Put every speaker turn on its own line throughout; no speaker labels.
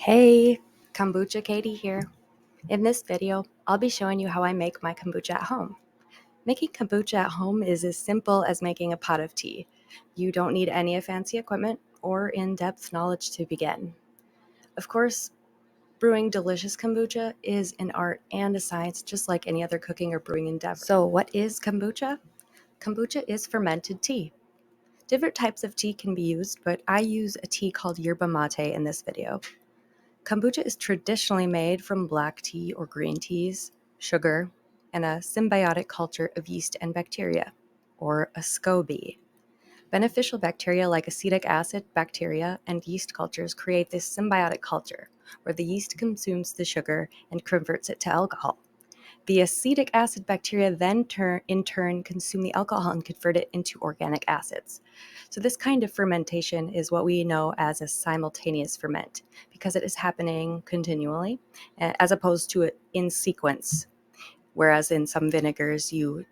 Hey, Kombucha Katie here. In this video, I'll be showing you how I make my kombucha at home. Making kombucha at home is as simple as making a pot of tea. You don't need any fancy equipment or in-depth knowledge to begin. Of course, brewing delicious kombucha is an art and a science just like any other cooking or brewing endeavor. So what is kombucha? Kombucha is fermented tea. Different types of tea can be used, but I use a tea called Yerba Mate in this video. Kombucha is traditionally made from black tea or green teas, sugar, and a symbiotic culture of yeast and bacteria, or a SCOBY. Beneficial bacteria like acetic acid bacteria and yeast cultures create this symbiotic culture, where the yeast consumes the sugar and converts it to alcohol. The acetic acid bacteria then in turn consume the alcohol and convert it into organic acids. So this kind of fermentation is what we know as a simultaneous ferment because it is happening continually as opposed to in sequence, whereas in some vinegars you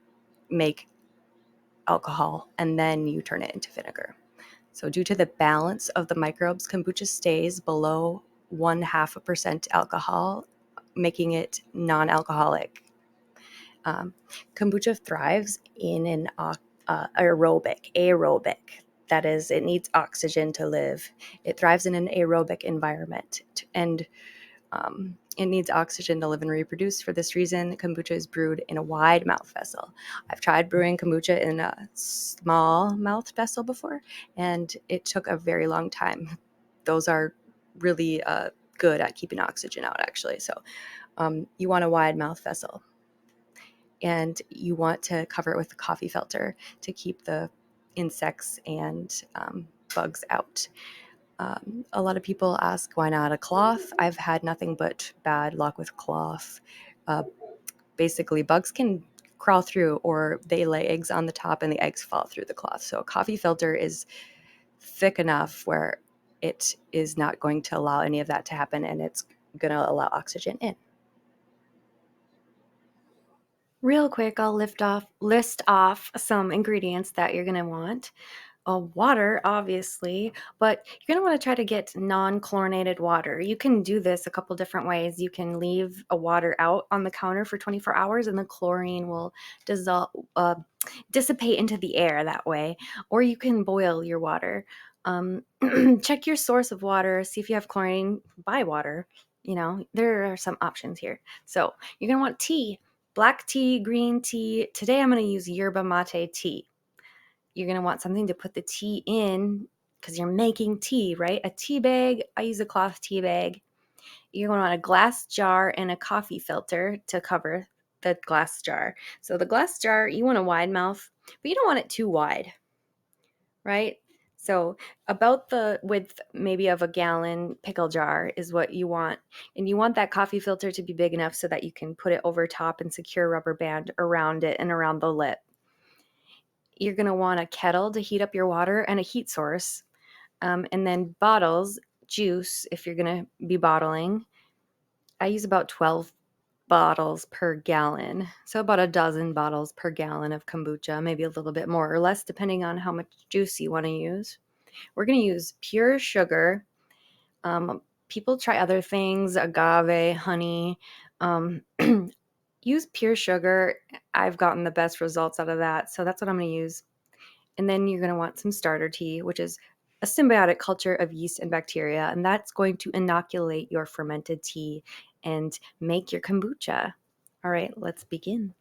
make alcohol and then you turn it into vinegar. So due to the balance of the microbes, kombucha stays below 0.5% alcohol, making it non-alcoholic. Kombucha thrives in an aerobic. That is, it needs oxygen to live. It thrives in an aerobic environment, and it needs oxygen to live and reproduce. For this reason, kombucha is brewed in a wide mouth vessel. I've tried brewing kombucha in a small mouth vessel before, and it took a very long time. Those are really good at keeping oxygen out, actually. So you want a wide mouth vessel. And you want to cover it with a coffee filter to keep the insects and bugs out. A lot of people ask, why not a cloth? I've had nothing but bad luck with cloth. Basically, bugs can crawl through, or they lay eggs on the top and the eggs fall through the cloth. So a coffee filter is thick enough where it is not going to allow any of that to happen, and it's going to allow oxygen in. Real quick, I'll list off some ingredients that you're going to want. Water, obviously, but you're going to want to try to get non-chlorinated water. You can do this a couple different ways. You can leave a water out on the counter for 24 hours and the chlorine will dissipate into the air that way, or you can boil your water. Check your source of water, see if you have chlorine, buy water. You know, there are some options here. So you're going to want tea. Black tea, green tea. Today I'm going to use yerba mate tea. You're going to want something to put the tea in because you're making tea, right? A tea bag. I use a cloth tea bag. You're going to want a glass jar and a coffee filter to cover the glass jar. So the glass jar, you want a wide mouth, but you don't want it too wide, right? So about the width maybe of a gallon pickle jar is what you want. And you want that coffee filter to be big enough so that you can put it over top and secure a rubber band around it and around the lip. You're going to want a kettle to heat up your water and a heat source. And then bottles, juice, if you're going to be bottling. I use about 12 bottles per gallon. So about a dozen bottles per gallon of kombucha, maybe a little bit more or less depending on how much juice you want to use. We're going to use pure sugar. People try other things, agave, honey. Use pure sugar. I've gotten the best results out of that. So that's what I'm going to use. And then you're going to want some starter tea, which is a symbiotic culture of yeast and bacteria. And that's going to inoculate your fermented tea and make your kombucha. All right, let's begin.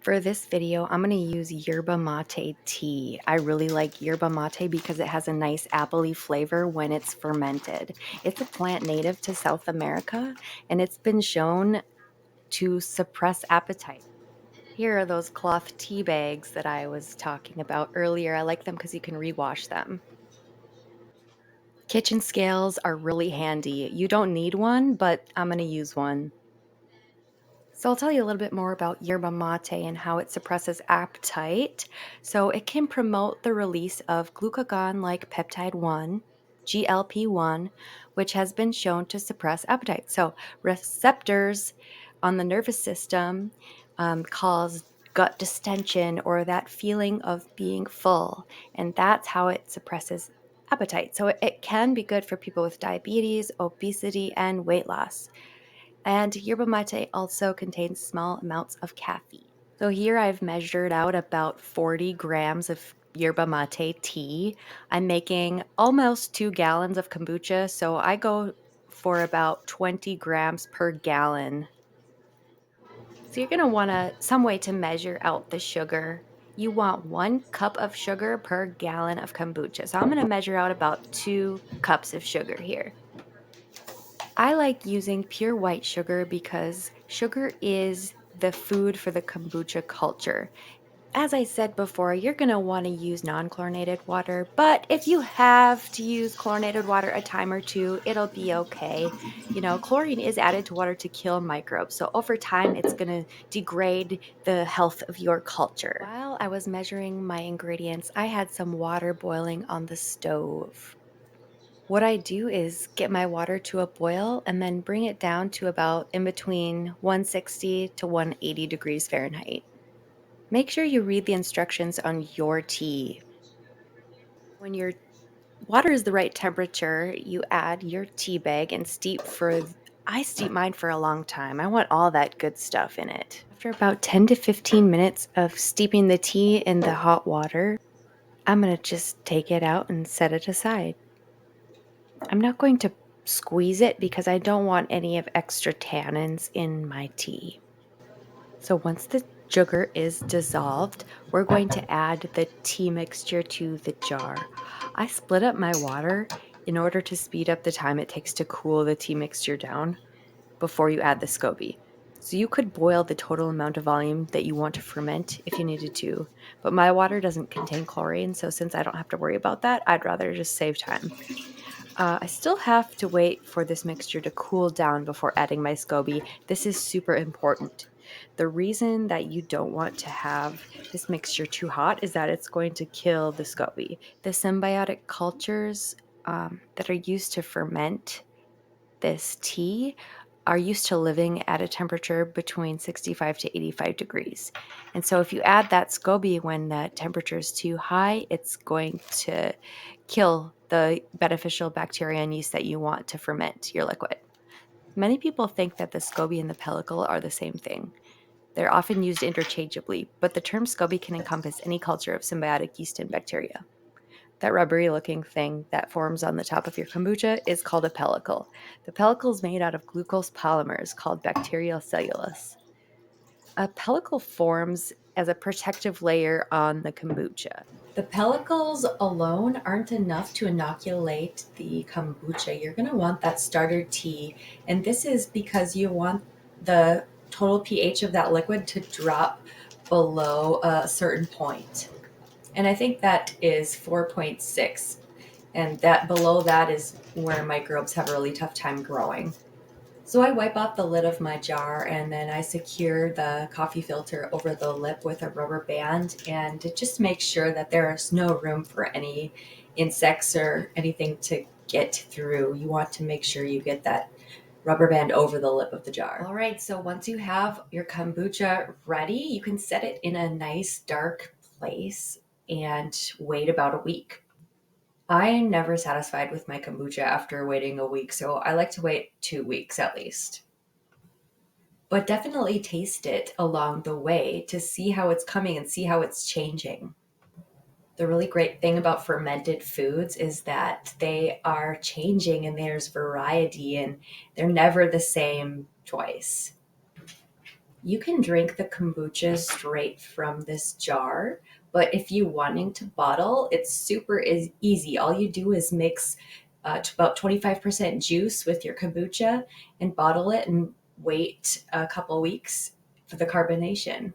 For this video, I'm going to use yerba mate tea. I really like yerba mate because it has a nice appley flavor when it's fermented. It's a plant native to South America, and it's been shown to suppress appetite. Here are those cloth tea bags that I was talking about earlier. I like them because you can rewash them. Kitchen scales are really handy. You don't need one, but I'm going to use one. So I'll tell you a little bit more about yerba mate and how it suppresses appetite. So it can promote the release of glucagon-like peptide 1, GLP-1, which has been shown to suppress appetite. So receptors on the nervous system cause gut distension or that feeling of being full, and that's how it suppresses appetite. So it can be good for people with diabetes, obesity, and weight loss. And yerba mate also contains small amounts of caffeine. So here I've measured out about 40 grams of yerba mate tea. I'm making almost 2 gallons of kombucha, so I go for about 20 grams per gallon. So you're going to want some way to measure out the sugar. You want 1 cup of sugar per gallon of kombucha. So I'm going to measure out about 2 cups of sugar here. I like using pure white sugar because sugar is the food for the kombucha culture. As I said before, you're going to want to use non-chlorinated water, but if you have to use chlorinated water a time or two, it'll be okay. You know, chlorine is added to water to kill microbes, so over time it's going to degrade the health of your culture. While I was measuring my ingredients, I had some water boiling on the stove. What I do is get my water to a boil and then bring it down to about in between 160 to 180 degrees Fahrenheit. Make sure you read the instructions on your tea. When your water is the right temperature, you add your tea bag and I steep mine for a long time. I want all that good stuff in it. After about 10 to 15 minutes of steeping the tea in the hot water, I'm going to just take it out and set it aside. I'm not going to squeeze it because I don't want any of extra tannins in my tea. So once the sugar is dissolved, we're going to add the tea mixture to the jar. I split up my water in order to speed up the time it takes to cool the tea mixture down before you add the SCOBY. So you could boil the total amount of volume that you want to ferment if you needed to, but my water doesn't contain chlorine, so since I don't have to worry about that, I'd rather just save time. I still have to wait for this mixture to cool down before adding my SCOBY. This is super important. The reason that you don't want to have this mixture too hot is that it's going to kill the SCOBY. The symbiotic cultures that are used to ferment this tea are used to living at a temperature between 65 to 85 degrees. And so if you add that SCOBY when the temperature is too high, it's going to kill the beneficial bacteria and yeast that you want to ferment your liquid. Many people think that the SCOBY and the pellicle are the same thing. They're often used interchangeably, but the term SCOBY can encompass any culture of symbiotic yeast and bacteria. That rubbery looking thing that forms on the top of your kombucha is called a pellicle. The pellicle is made out of glucose polymers called bacterial cellulose. A pellicle forms as a protective layer on the kombucha. The pellicles alone aren't enough to inoculate the kombucha. You're going to want that starter tea, and this is because you want the total pH of that liquid to drop below a certain point. And I think that is 4.6. And that below that is where microbes have a really tough time growing. So I wipe off the lid of my jar and then I secure the coffee filter over the lip with a rubber band, and it just makes sure that there is no room for any insects or anything to get through. You want to make sure you get that rubber band over the lip of the jar. All right, so once you have your kombucha ready, you can set it in a nice dark place and wait about a week. I'm never satisfied with my kombucha after waiting a week, so I like to wait 2 weeks at least. But definitely taste it along the way to see how it's coming and see how it's changing. The really great thing about fermented foods is that they are changing and there's variety and they're never the same twice. You can drink the kombucha straight from this jar, but if you wanting to bottle, it's super easy. All you do is mix to about 25% juice with your kombucha and bottle it and wait a couple weeks for the carbonation.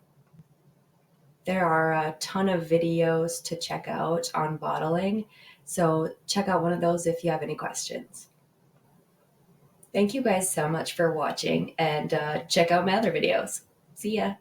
There are a ton of videos to check out on bottling, so check out one of those if you have any questions. Thank you guys so much for watching, and check out my other videos. See ya.